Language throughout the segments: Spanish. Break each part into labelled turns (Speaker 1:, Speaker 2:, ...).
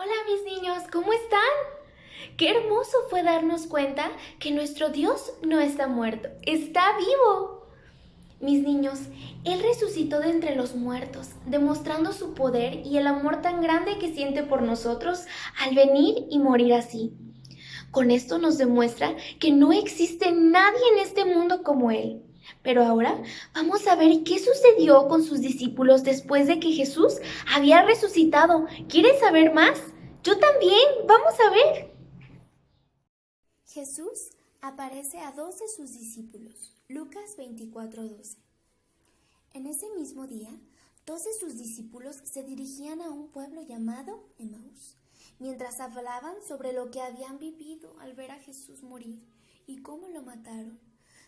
Speaker 1: Hola mis niños, ¿cómo están? Qué hermoso fue darnos cuenta que nuestro Dios no está muerto, está vivo. Mis niños, Él resucitó de entre los muertos, demostrando su poder y el amor tan grande que siente por nosotros al venir y morir así. Con esto nos demuestra que no existe nadie en este mundo como Él. Pero ahora vamos a ver qué sucedió con sus discípulos después de que Jesús había resucitado. ¿Quieres saber más? Yo también. Vamos a ver.
Speaker 2: Jesús aparece a dos de sus discípulos. Lucas 24:12. En ese mismo día, dos de sus discípulos se dirigían a un pueblo llamado Emaús, mientras hablaban sobre lo que habían vivido al ver a Jesús morir y cómo lo mataron.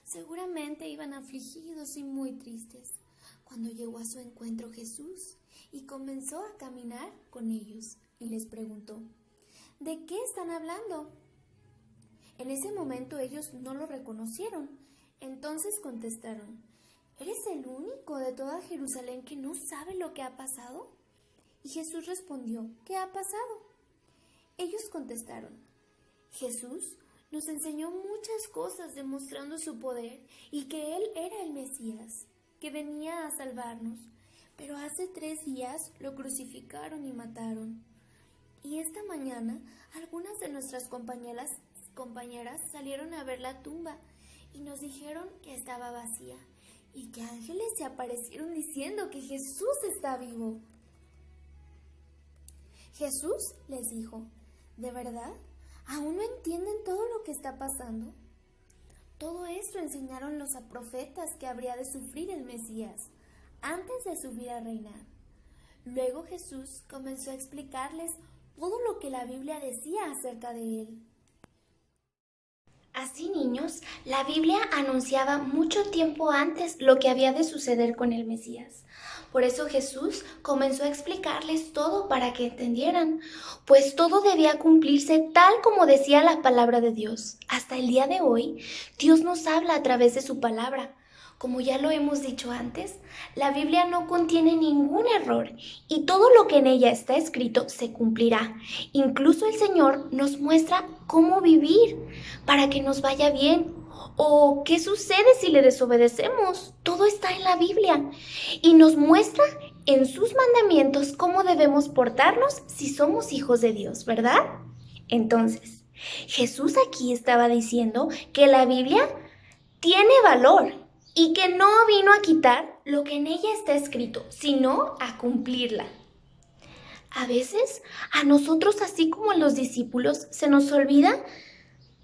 Speaker 2: Seguramente iban afligidos y muy tristes cuando llegó a su encuentro Jesús y comenzó a caminar con ellos y les preguntó: ¿de qué están hablando? En ese momento ellos no lo reconocieron. Entonces contestaron: ¿eres el único de toda Jerusalén que no sabe lo que ha pasado? Y Jesús respondió: ¿qué ha pasado? Ellos contestaron: Jesús nos enseñó muchas cosas demostrando su poder y que Él era el Mesías, que venía a salvarnos. Pero hace 3 días lo crucificaron y mataron. Y esta mañana algunas de nuestras compañeras salieron a ver la tumba y nos dijeron que estaba vacía y que ángeles se aparecieron diciendo que Jesús está vivo. Jesús les dijo: ¿de verdad? ¿Aún no entienden todo lo que está pasando? Todo esto enseñaron los profetas que habría de sufrir el Mesías antes de subir a reinar. Luego Jesús comenzó a explicarles todo lo que la Biblia decía acerca de él.
Speaker 1: Así, niños, la Biblia anunciaba mucho tiempo antes lo que había de suceder con el Mesías. Por eso Jesús comenzó a explicarles todo para que entendieran, pues todo debía cumplirse tal como decía la palabra de Dios. Hasta el día de hoy, Dios nos habla a través de su palabra. Como ya lo hemos dicho antes, la Biblia no contiene ningún error y todo lo que en ella está escrito se cumplirá. Incluso el Señor nos muestra cómo vivir para que nos vaya bien. ¿O qué sucede si le desobedecemos? Todo está en la Biblia y nos muestra en sus mandamientos cómo debemos portarnos si somos hijos de Dios, ¿verdad? Entonces, Jesús aquí estaba diciendo que la Biblia tiene valor y que no vino a quitar lo que en ella está escrito, sino a cumplirla. A veces, a nosotros, así como a los discípulos, se nos olvida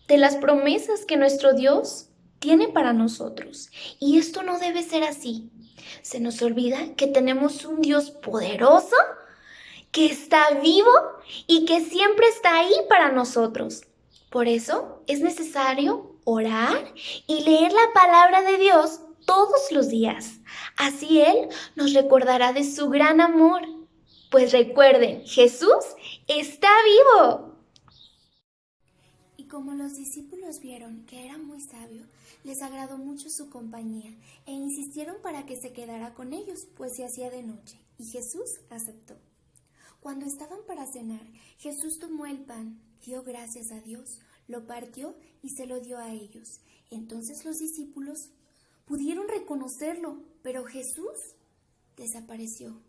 Speaker 1: de las promesas que nuestro Dios tiene para nosotros. Y esto no debe ser así. Se nos olvida que tenemos un Dios poderoso, que está vivo y que siempre está ahí para nosotros. Por eso es necesario orar y leer la palabra de Dios todos los días. Así Él nos recordará de su gran amor. Pues recuerden, Jesús está vivo.
Speaker 2: Y como los discípulos vieron que era muy sabio, les agradó mucho su compañía e insistieron para que se quedara con ellos, pues se hacía de noche, y Jesús aceptó. Cuando estaban para cenar, Jesús tomó el pan, dio gracias a Dios, lo partió y se lo dio a ellos. Entonces los discípulos pudieron reconocerlo, pero Jesús desapareció.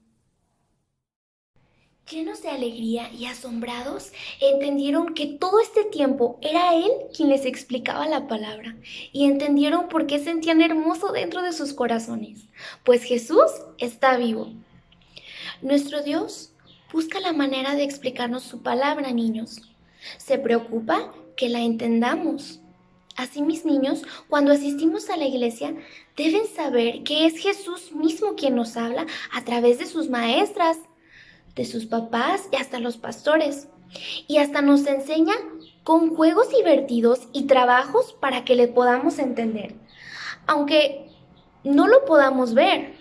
Speaker 1: Llenos de alegría y asombrados, entendieron que todo este tiempo era Él quien les explicaba la palabra y entendieron por qué sentían hermoso dentro de sus corazones, pues Jesús está vivo. Nuestro Dios busca la manera de explicarnos su palabra, niños. Se preocupa que la entendamos. Así, mis niños, cuando asistimos a la iglesia, deben saber que es Jesús mismo quien nos habla a través de sus maestras, de sus papás y hasta los pastores. Y hasta nos enseña con juegos divertidos y trabajos para que le podamos entender. Aunque no lo podamos ver,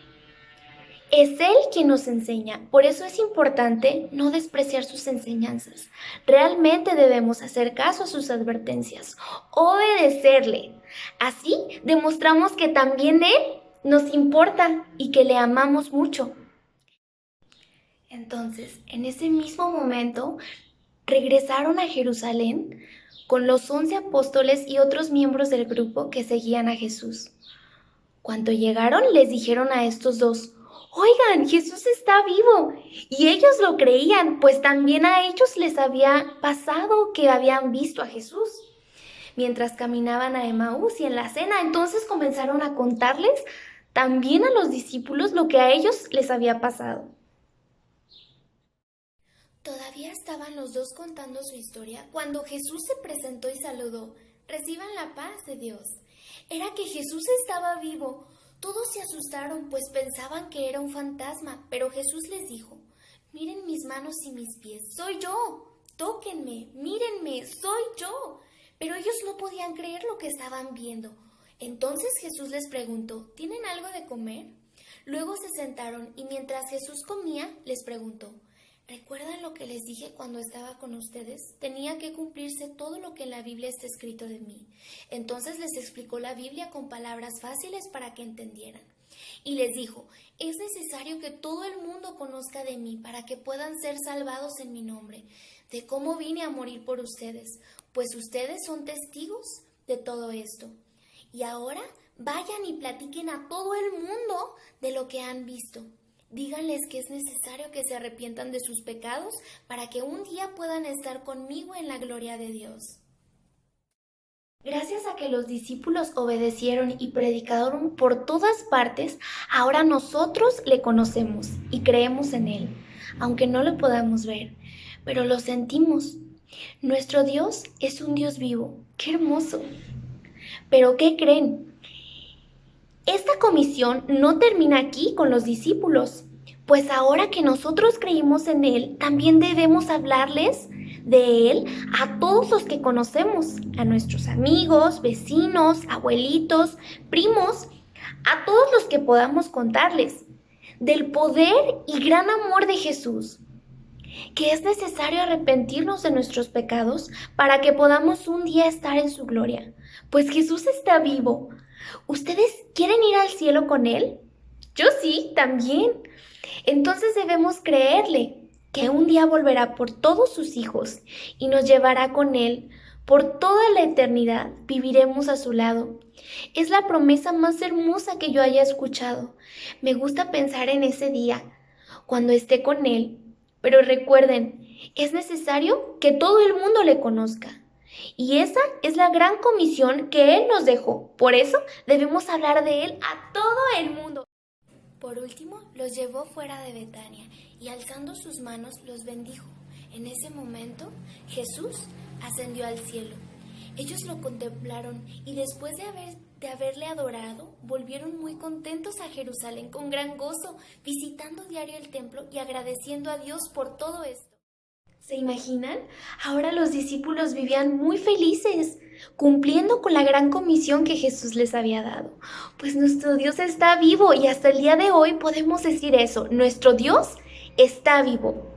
Speaker 1: es Él quien nos enseña. Por eso es importante no despreciar sus enseñanzas. Realmente debemos hacer caso a sus advertencias, obedecerle. Así demostramos que también Él nos importa y que le amamos mucho. Entonces, en ese mismo momento, regresaron a Jerusalén con los 11 apóstoles y otros miembros del grupo que seguían a Jesús. Cuando llegaron, les dijeron a estos dos: «Oigan, Jesús está vivo». Y ellos lo creían, pues también a ellos les había pasado que habían visto a Jesús mientras caminaban a Emaús y en la cena. Entonces comenzaron a contarles también a los discípulos lo que a ellos les había pasado.
Speaker 2: Todavía estaban los dos contando su historia cuando Jesús se presentó y saludó. «Reciban la paz de Dios». Era que Jesús estaba vivo. Todos se asustaron, pues pensaban que era un fantasma, pero Jesús les dijo: «Miren mis manos y mis pies, soy yo. Tóquenme, mírenme, soy yo». Pero ellos no podían creer lo que estaban viendo. Entonces Jesús les preguntó: «¿Tienen algo de comer?». Luego se sentaron y mientras Jesús comía, les preguntó: «¿Recuerdan lo que les dije cuando estaba con ustedes? Tenía que cumplirse todo lo que en la Biblia está escrito de mí». Entonces les explicó la Biblia con palabras fáciles para que entendieran. Y les dijo: «Es necesario que todo el mundo conozca de mí para que puedan ser salvados en mi nombre, de cómo vine a morir por ustedes, pues ustedes son testigos de todo esto. Y ahora vayan y platiquen a todo el mundo de lo que han visto. Díganles que es necesario que se arrepientan de sus pecados para que un día puedan estar conmigo en la gloria de Dios».
Speaker 1: Gracias a que los discípulos obedecieron y predicaron por todas partes, ahora nosotros le conocemos y creemos en él, aunque no lo podamos ver, pero lo sentimos. Nuestro Dios es un Dios vivo. ¡Qué hermoso! Pero ¿qué creen? Esta comisión no termina aquí con los discípulos, pues ahora que nosotros creímos en él, también debemos hablarles de él a todos los que conocemos, a nuestros amigos, vecinos, abuelitos, primos, a todos los que podamos contarles del poder y gran amor de Jesús, que es necesario arrepentirnos de nuestros pecados para que podamos un día estar en su gloria, pues Jesús está vivo. ¿Ustedes quieren ir al cielo con él? Yo sí, también. Entonces debemos creerle que un día volverá por todos sus hijos y nos llevará con él por toda la eternidad. Viviremos a su lado. Es la promesa más hermosa que yo haya escuchado. Me gusta pensar en ese día, cuando esté con él. Pero recuerden, es necesario que todo el mundo le conozca. Y esa es la gran comisión que él nos dejó. Por eso debemos hablar de él a todo el mundo.
Speaker 2: Por último, los llevó fuera de Betania y alzando sus manos los bendijo. En ese momento, Jesús ascendió al cielo. Ellos lo contemplaron y después de haberle adorado, volvieron muy contentos a Jerusalén con gran gozo, visitando diario el templo y agradeciendo a Dios por todo esto.
Speaker 1: ¿Se imaginan? Ahora los discípulos vivían muy felices, cumpliendo con la gran comisión que Jesús les había dado. Pues nuestro Dios está vivo y hasta el día de hoy podemos decir eso, nuestro Dios está vivo.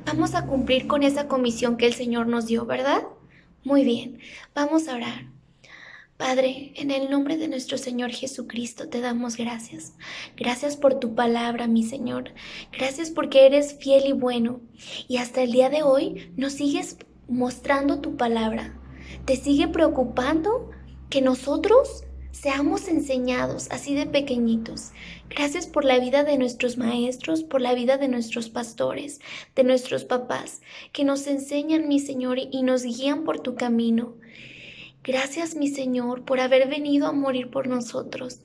Speaker 1: Vamos a cumplir con esa comisión que el Señor nos dio, ¿verdad? Muy bien, vamos a orar. Padre, en el nombre de nuestro Señor Jesucristo te damos gracias. Gracias por tu palabra, mi Señor. Gracias porque eres fiel y bueno. Y hasta el día de hoy nos sigues mostrando tu palabra. Te sigue preocupando que nosotros seamos enseñados así de pequeñitos. Gracias por la vida de nuestros maestros, por la vida de nuestros pastores, de nuestros papás, que nos enseñan, mi Señor, y nos guían por tu camino. Gracias, mi Señor, por haber venido a morir por nosotros.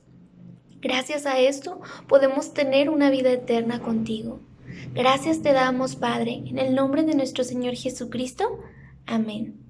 Speaker 1: Gracias a esto podemos tener una vida eterna contigo. Gracias te damos, Padre, en el nombre de nuestro Señor Jesucristo. Amén.